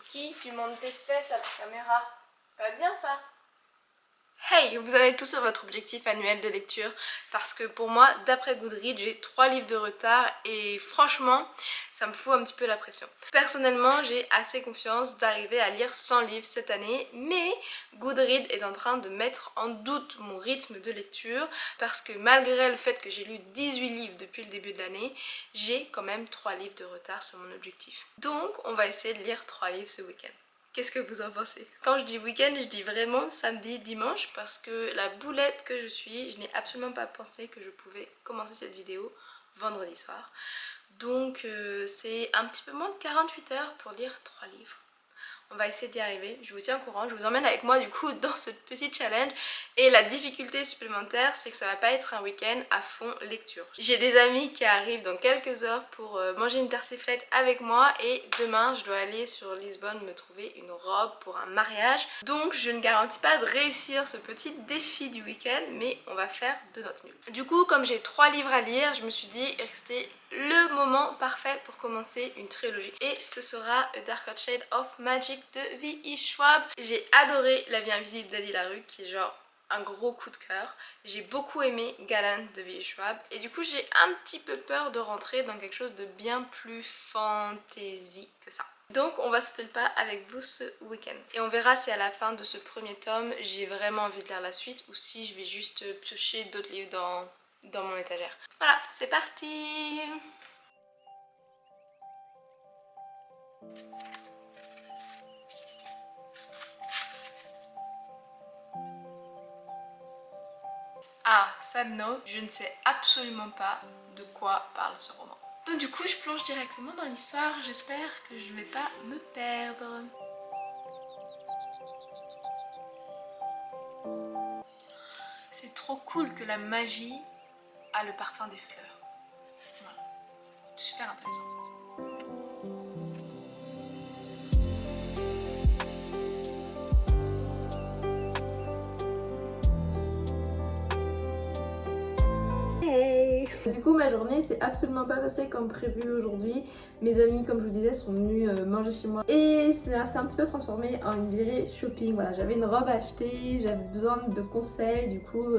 Qui tu montes tes fesses à la caméra? Pas bien ça? Hey, vous avez tous votre objectif annuel de lecture parce que pour moi, d'après Goodreads, j'ai 3 livres de retard et franchement, ça me fout un petit peu la pression. Personnellement, j'ai assez confiance d'arriver à lire 100 livres cette année, mais Goodreads est en train de mettre en doute mon rythme de lecture parce que malgré le fait que j'ai lu 18 livres depuis le début de l'année, j'ai quand même 3 livres de retard sur mon objectif. Donc, on va essayer de lire 3 livres ce week-end. Qu'est-ce que vous en pensez? Quand je dis week-end, je dis vraiment samedi, dimanche parce que la boulette que je suis, je n'ai absolument pas pensé que je pouvais commencer cette vidéo vendredi soir. Donc c'est un petit peu moins de 48 heures pour lire 3 livres. On va essayer d'y arriver, je vous tiens au courant, je vous emmène avec moi du coup dans ce petit challenge. Et la difficulté supplémentaire, c'est que ça va pas être un week-end à fond lecture. J'ai des amis qui arrivent dans quelques heures pour manger une tartiflette avec moi. Et demain, je dois aller sur Lisbonne me trouver une robe pour un mariage. Donc je ne garantis pas de réussir ce petit défi du week-end, mais on va faire de notre mieux. Du coup, comme j'ai 3 livres à lire, je me suis dit que c'était le moment parfait pour commencer une trilogie. Et ce sera A Darker Shade of Magic de V.E. Schwab. J'ai adoré La Vie Invisible d'Adi LaRue qui est genre un gros coup de cœur. J'ai beaucoup aimé Galant de V.E. Schwab et du coup j'ai un petit peu peur de rentrer dans quelque chose de bien plus fantasy que ça. Donc on va sauter le pas avec vous ce week-end. Et on verra si à la fin de ce premier tome j'ai vraiment envie de lire la suite ou si je vais juste piocher d'autres livres dans mon étagère. Voilà, c'est parti! Ah, sad note, je ne sais absolument pas de quoi parle ce roman. Donc du coup, je plonge directement dans l'histoire, j'espère que je ne vais pas me perdre. C'est trop cool que la magie a le parfum des fleurs. Voilà, super intéressant. Du coup ma journée s'est absolument pas passée comme prévu aujourd'hui. Mes amis comme je vous disais sont venus manger chez moi et c'est un petit peu transformé en une virée shopping. Voilà, j'avais une robe à acheter, j'avais besoin de conseils, du coup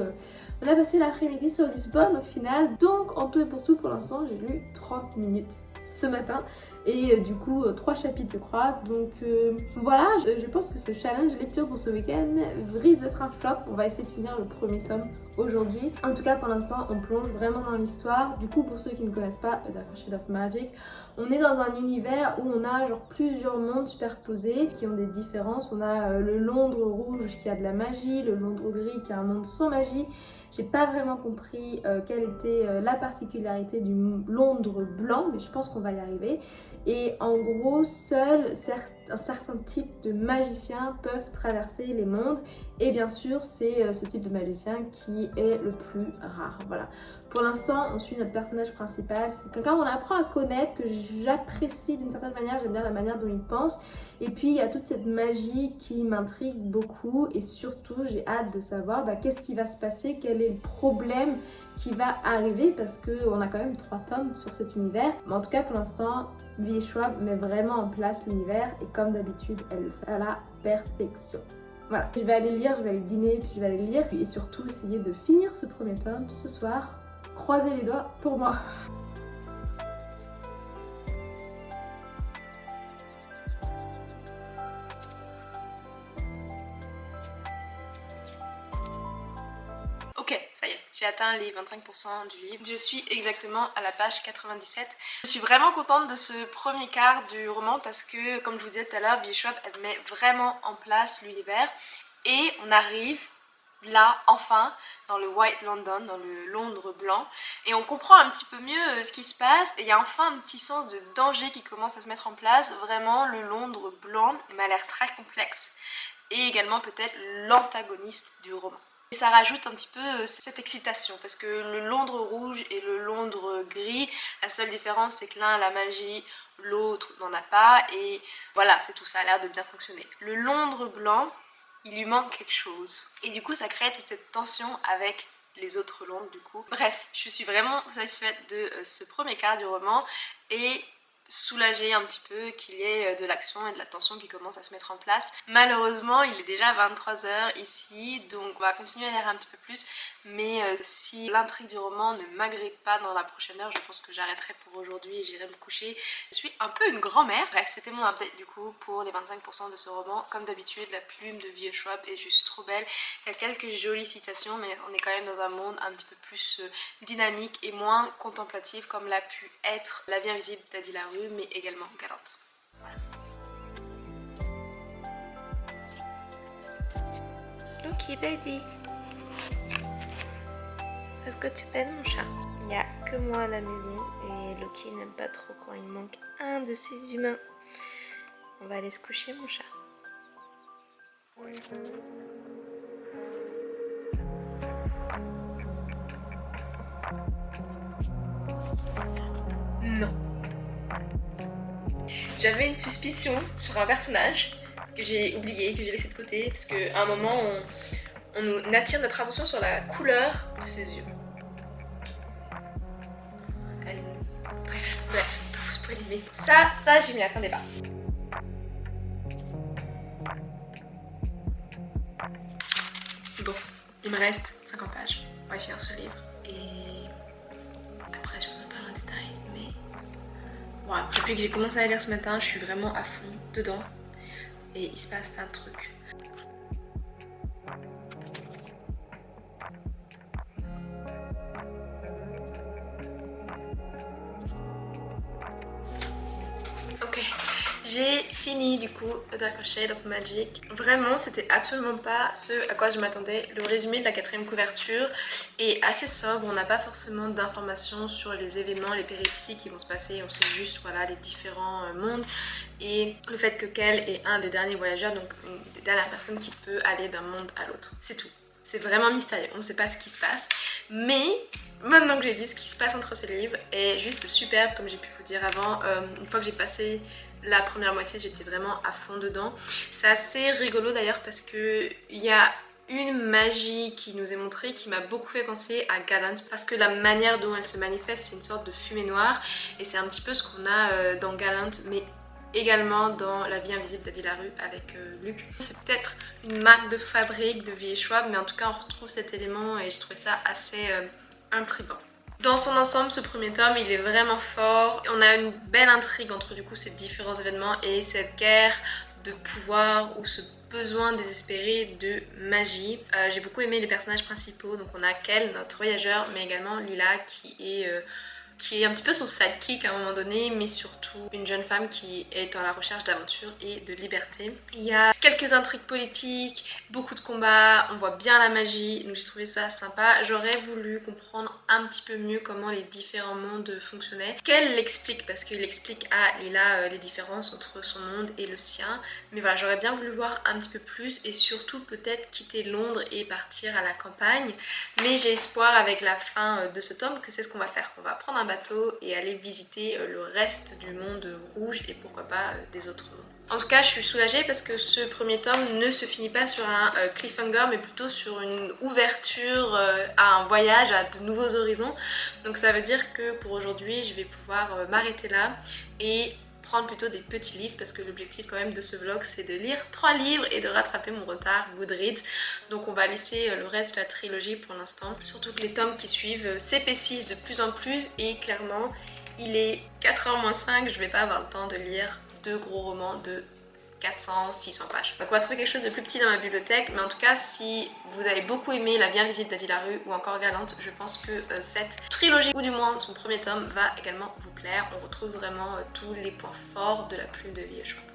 on a passé l'après-midi sur Lisbonne au final. Donc en tout et pour tout pour l'instant j'ai lu 30 minutes ce matin et du coup 3 chapitres je crois. Donc voilà, je pense que ce challenge lecture pour ce week-end risque d'être un flop. On va essayer de finir le premier tome aujourd'hui. En tout cas pour l'instant on plonge vraiment dans l'histoire. Du coup pour ceux qui ne connaissent pas A Darker Shade of Magic, on est dans un univers où on a genre plusieurs mondes superposés qui ont des différences. On a le Londres rouge qui a de la magie, le Londres gris qui a un monde sans magie. J'ai pas vraiment compris quelle était la particularité du Londres blanc, mais je pense qu'on va y arriver. Et en gros, seuls un certain type de magiciens peuvent traverser les mondes. Et bien sûr, c'est ce type de magicien qui est le plus rare. Voilà. Pour l'instant, on suit notre personnage principal. C'est quelqu'un qu'on apprend à connaître, que j'apprécie d'une certaine manière. J'aime bien la manière dont il pense. Et puis, il y a toute cette magie qui m'intrigue beaucoup. Et surtout, j'ai hâte de savoir qu'est-ce qui va se passer, quel est le problème qui va arriver. Parce qu'on a quand même 3 tomes sur cet univers. Mais en tout cas, pour l'instant, V.E. Schwab met vraiment en place l'univers. Et comme d'habitude, elle le fait à la perfection. Voilà, je vais aller lire, je vais aller dîner, puis je vais aller lire. Et surtout, essayer de finir ce premier tome ce soir. Croisez les doigts pour moi. Ok, ça y est, j'ai atteint les 25% du livre. Je suis exactement à la page 97. Je suis vraiment contente de ce premier quart du roman parce que, comme je vous disais tout à l'heure, V.E. Schwab elle met vraiment en place l'univers. Et on arrive là, enfin, dans le White London, dans le Londres blanc. Et on comprend un petit peu mieux ce qui se passe. Et il y a enfin un petit sens de danger qui commence à se mettre en place. Vraiment, le Londres blanc m'a l'air très complexe. Et également peut-être l'antagoniste du roman. Et ça rajoute un petit peu cette excitation parce que le Londres rouge et le Londres gris, la seule différence c'est que l'un a la magie, l'autre n'en a pas et voilà, c'est tout, ça a l'air de bien fonctionner. Le Londres blanc, il lui manque quelque chose et du coup ça crée toute cette tension avec les autres Londres du coup. Bref, je suis vraiment satisfaite de ce premier quart du roman et soulager un petit peu qu'il y ait de l'action et de la tension qui commence à se mettre en place. Malheureusement il est déjà 23h ici, donc on va continuer à lire un petit peu plus, mais si l'intrigue du roman ne m'agrippe pas dans la prochaine heure, je pense que j'arrêterai pour aujourd'hui et j'irai me coucher. Je suis un peu une grand-mère. Bref, c'était mon update du coup pour les 25% de ce roman. Comme d'habitude, la plume de Vieux Schwab est juste trop belle. Il y a quelques jolies citations, mais on est quand même dans un monde un petit peu plus dynamique et moins contemplatif comme l'a pu être La vie invisible d'Adi Larue, mais également Galante. Voilà. Loki baby, est-ce que tu pètes mon chat? Il n'y a que moi à la maison et Loki n'aime pas trop quand il manque un de ses humains. On va aller se coucher mon chat. Non. J'avais une suspicion sur un personnage que j'ai oublié, que j'ai laissé de côté, parce qu'à un moment on attire notre attention sur la couleur de ses yeux. Bref, pas vous spoiler, mais ça je m'y attendais pas. Bon, il me reste 50 pages. On va finir ce livre et après je vous en parle en détail, mais voilà, depuis que j'ai commencé à lire ce matin, je suis vraiment à fond dedans et il se passe plein de trucs. Ok, j'ai fini du coup A Darker Shade of Magic. Vraiment, c'était absolument pas ce à quoi je m'attendais. Le résumé de la 4e couverture est assez sobre. On n'a pas forcément d'informations sur les événements, les péripéties qui vont se passer. On sait juste voilà, les différents mondes et le fait que Kel est un des derniers voyageurs, donc une des dernières personnes qui peut aller d'un monde à l'autre. C'est tout. C'est vraiment mystérieux, on ne sait pas ce qui se passe. Mais maintenant que j'ai lu ce qui se passe entre ces livres est juste superbe, comme j'ai pu vous dire avant. Une fois que j'ai passé la première moitié, j'étais vraiment à fond dedans. C'est assez rigolo d'ailleurs parce que il y a une magie qui nous est montrée qui m'a beaucoup fait penser à Gallant, parce que la manière dont elle se manifeste, c'est une sorte de fumée noire et c'est un petit peu ce qu'on a dans Gallant, mais également dans La vie invisible d'Adi Larue avec Luc. C'est peut-être une marque de fabrique de Vieux Schwab, mais en tout cas on retrouve cet élément et j'ai trouvé ça assez intriguant. Dans son ensemble, ce premier tome, il est vraiment fort. On a une belle intrigue entre du coup ces différents événements et cette guerre de pouvoir ou ce besoin désespéré de magie. J'ai beaucoup aimé les personnages principaux, donc on a Kel, notre voyageur, mais également Lila qui est un petit peu son sidekick à un moment donné, mais surtout une jeune femme qui est à la recherche d'aventure et de liberté. Il y a quelques intrigues politiques, beaucoup de combats, on voit bien la magie, donc j'ai trouvé ça sympa. J'aurais voulu comprendre un petit peu mieux comment les différents mondes fonctionnaient. Qu'elle l'explique, parce qu'il explique à Lila les différences entre son monde et le sien, mais voilà, j'aurais bien voulu voir un petit peu plus et surtout peut-être quitter Londres et partir à la campagne. Mais j'ai espoir avec la fin de ce tome que c'est ce qu'on va faire, qu'on va prendre un bateau et aller visiter le reste du monde rouge et pourquoi pas des autres mondes. En tout cas, je suis soulagée parce que ce premier tome ne se finit pas sur un cliffhanger, mais plutôt sur une ouverture à un voyage, à de nouveaux horizons. Donc ça veut dire que pour aujourd'hui, je vais pouvoir m'arrêter là et prendre plutôt des petits livres, parce que l'objectif quand même de ce vlog c'est de lire 3 livres et de rattraper mon retard Goodreads. Donc on va laisser le reste de la trilogie pour l'instant, surtout que les tomes qui suivent s'épaississent de plus en plus et clairement il est 4h-5, je vais pas avoir le temps de lire 2 gros romans de 400-600 pages. Donc on va trouver quelque chose de plus petit dans ma bibliothèque, mais en tout cas si vous avez beaucoup aimé La vie invisible d'Adi Larue ou encore Galante, je pense que cette trilogie, ou du moins son premier tome, va également vous plaire. On retrouve vraiment tous les points forts de la plume de Vieux Schwab.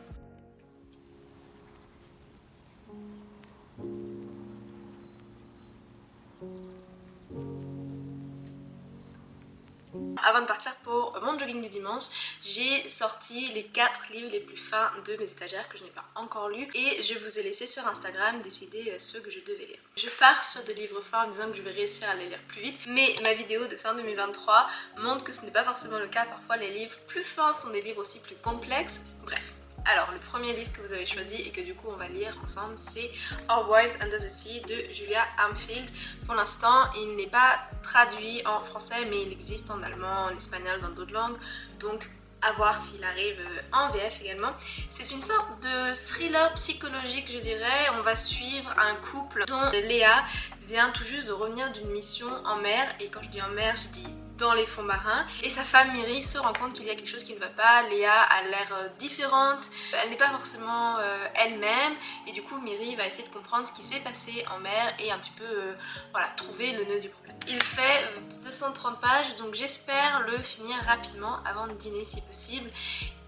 Avant de partir pour mon jogging du dimanche, j'ai sorti les 4 livres les plus fins de mes étagères que je n'ai pas encore lus et je vous ai laissé sur Instagram décider ceux que je devais lire. Je pars sur des livres fins en disant que je vais réussir à les lire plus vite, mais ma vidéo de fin 2023 montre que ce n'est pas forcément le cas. Parfois les livres plus fins sont des livres aussi plus complexes. Bref. Alors, le premier livre que vous avez choisi et que du coup on va lire ensemble, c'est Our Wives Under the Sea de Julia Armfield. Pour l'instant, il n'est pas traduit en français, mais il existe en allemand, en espagnol, dans d'autres langues. Donc, À voir s'il arrive en VF également. C'est une sorte de thriller psychologique, je dirais. On va suivre un couple dont Léa vient tout juste de revenir d'une mission en mer. Et quand je dis en mer, je dis dans les fonds marins. Et sa femme Miri se rend compte qu'il y a quelque chose qui ne va pas. Léa a l'air différente. Elle n'est pas forcément elle-même. Et du coup, Miri va essayer de comprendre ce qui s'est passé en mer et un petit peu voilà, trouver le nœud du problème. Il fait 230 pages, donc j'espère le finir rapidement avant de dîner si possible.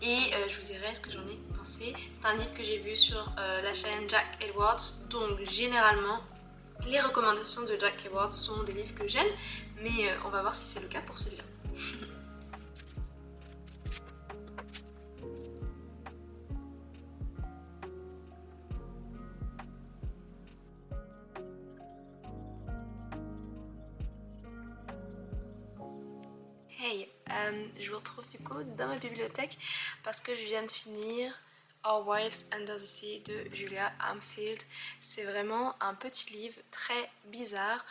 Et je vous dirai ce que j'en ai pensé. C'est un livre que j'ai vu sur la chaîne Jack Edwards, donc généralement les recommandations de Jack Edwards sont des livres que j'aime, mais on va voir si c'est le cas pour celui-là. Hey, je vous retrouve du coup dans ma bibliothèque parce que je viens de finir Our Wives Under the Sea de Julia Armfield. C'est vraiment un petit livre très bizarre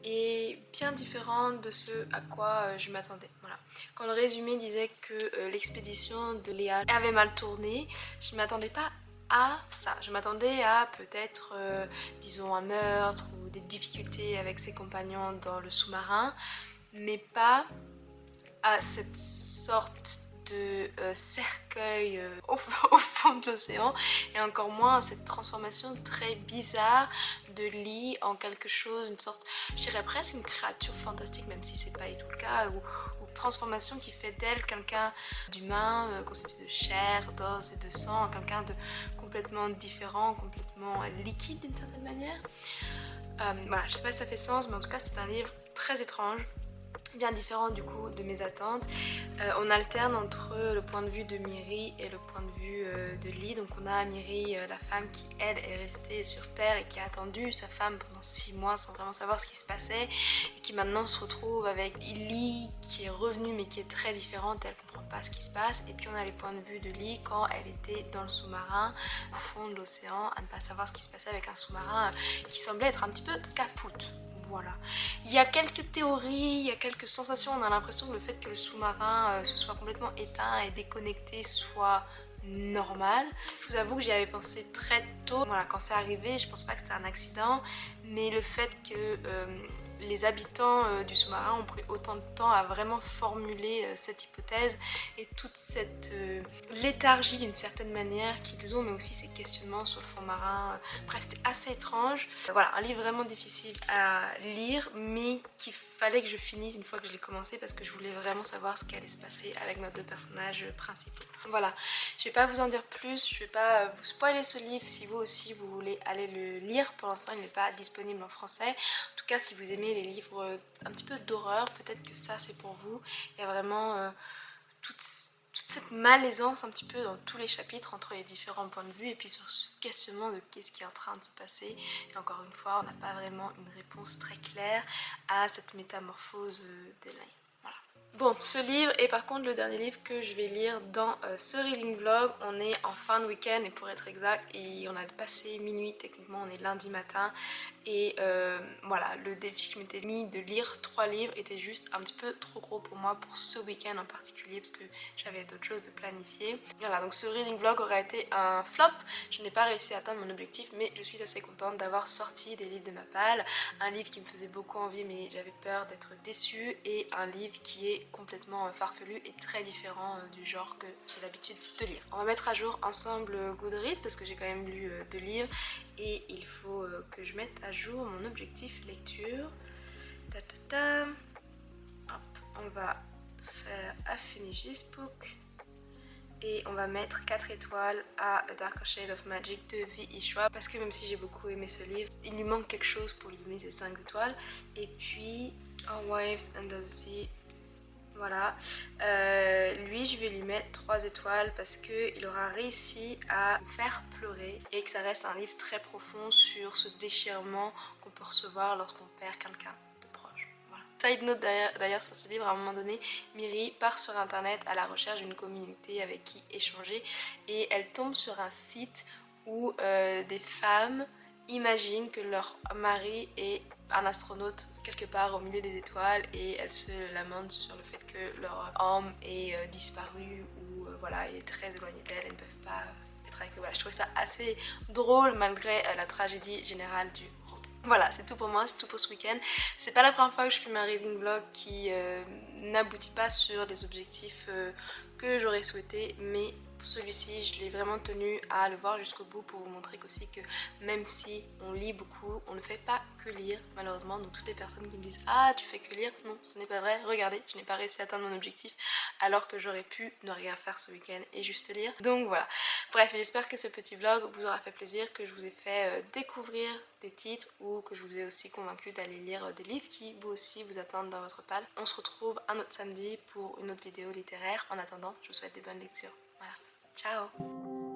et bien différent de ce à quoi je m'attendais. Voilà. Quand le résumé disait que l'expédition de Léa avait mal tourné, je ne m'attendais pas à ça. Je m'attendais à peut-être, disons, un meurtre ou des difficultés avec ses compagnons dans le sous-marin, mais pas à cette sorte de cercueil au fond de l'océan et encore moins à cette transformation très bizarre de Lee en quelque chose, une sorte, je dirais presque une créature fantastique, même si c'est pas du tout le cas, ou une transformation qui fait d'elle quelqu'un d'humain, constitué de chair, d'os et de sang, quelqu'un de complètement différent, complètement liquide d'une certaine manière. Voilà, je sais pas si ça fait sens, mais en tout cas c'est un livre très étrange, bien différent du coup de mes attentes. On alterne entre le point de vue de Miri et le point de vue de Lee. Donc on a Miri, la femme qui elle est restée sur terre et qui a attendu sa femme pendant 6 mois sans vraiment savoir ce qui se passait et qui maintenant se retrouve avec Lee qui est revenue mais qui est très différente, elle comprend pas ce qui se passe. Et puis on a les points de vue de Lee quand elle était dans le sous-marin au fond de l'océan à ne pas savoir ce qui se passait avec un sous-marin qui semblait être un petit peu capoute. Voilà. Il y a quelques théories, il y a quelques sensations, on a l'impression que le fait que le sous-marin se soit complètement éteint et déconnecté soit normal. Je vous avoue que j'y avais pensé très tôt. Voilà, quand c'est arrivé, je pense pas que c'était un accident, mais le fait que les habitants du sous-marin ont pris autant de temps à vraiment formuler cette hypothèse et toute cette léthargie d'une certaine manière qu'ils ont, mais aussi ces questionnements sur le fond marin. Bref, c'était assez étrange. Voilà, un livre vraiment difficile à lire, mais qu'il fallait que je finisse une fois que je l'ai commencé parce que je voulais vraiment savoir ce qui allait se passer avec nos deux personnages principaux. Voilà, je vais pas vous en dire plus, je vais pas vous spoiler ce livre si vous aussi vous voulez aller le lire. Pour l'instant, il n'est pas disponible en français. En tout cas, si vous aimez les livres un petit peu d'horreur, peut-être que ça c'est pour vous. Il y a vraiment toute cette malaisance un petit peu dans tous les chapitres entre les différents points de vue et puis sur ce questionnement de qu'est-ce qui est en train de se passer. Et encore une fois, on n'a pas vraiment une réponse très claire à cette métamorphose d'Elaine. Voilà. Bon, ce livre est par contre le dernier livre que je vais lire dans ce reading vlog. On est en fin de week-end et pour être exact, et on a passé minuit, techniquement on est lundi matin. Et voilà, le défi que je m'étais mis de lire 3 livres était juste un petit peu trop gros pour moi pour ce week-end en particulier parce que j'avais d'autres choses de planifier. Voilà, donc ce reading vlog aurait été un flop. Je n'ai pas réussi à atteindre mon objectif, mais je suis assez contente d'avoir sorti des livres de ma palle. Un livre qui me faisait beaucoup envie mais j'avais peur d'être déçue, et un livre qui est complètement farfelu et très différent du genre que j'ai l'habitude de lire. On va mettre à jour ensemble Goodreads parce que j'ai quand même lu 2 livres et il faut que je mette à jour mon objectif lecture. Hop, on va faire I Finish This Book et on va mettre 4 étoiles à A Darker Shade of Magic de V. Ishwa parce que même si j'ai beaucoup aimé ce livre, il lui manque quelque chose pour lui donner ses 5 étoiles. Et puis Our Wives Under the Sea, voilà, lui je vais lui mettre 3 étoiles parce qu'il aura réussi à me faire pleurer et que ça reste un livre très profond sur ce déchirement qu'on peut recevoir lorsqu'on perd quelqu'un de proche. Voilà. Side note d'ailleurs sur ce livre, à un moment donné, Miri part sur internet à la recherche d'une communauté avec qui échanger et elle tombe sur un site où des femmes imaginent que leur mari est un astronaute quelque part au milieu des étoiles et elles se lamentent sur le fait que leur homme est disparu ou voilà, il est très éloigné d'elle, elles ne peuvent pas être avec eux. Voilà, je trouvais ça assez drôle malgré la tragédie générale du roman. Voilà, c'est tout pour moi, c'est tout pour ce week-end. C'est pas la première fois que je filme un reading vlog qui n'aboutit pas sur les objectifs que j'aurais souhaité, mais pour celui-ci, je l'ai vraiment tenu à le voir jusqu'au bout pour vous montrer qu'aussi que même si on lit beaucoup, on ne fait pas que lire malheureusement. Donc toutes les personnes qui me disent ah tu fais que lire, non ce n'est pas vrai, regardez je n'ai pas réussi à atteindre mon objectif alors que j'aurais pu ne rien faire ce week-end et juste lire. Donc voilà, bref j'espère que ce petit vlog vous aura fait plaisir, que je vous ai fait découvrir des titres ou que je vous ai aussi convaincu d'aller lire des livres qui vous aussi vous attendent dans votre palle. On se retrouve un autre samedi pour une autre vidéo littéraire. En attendant, je vous souhaite des bonnes lectures. Voilà, ciao.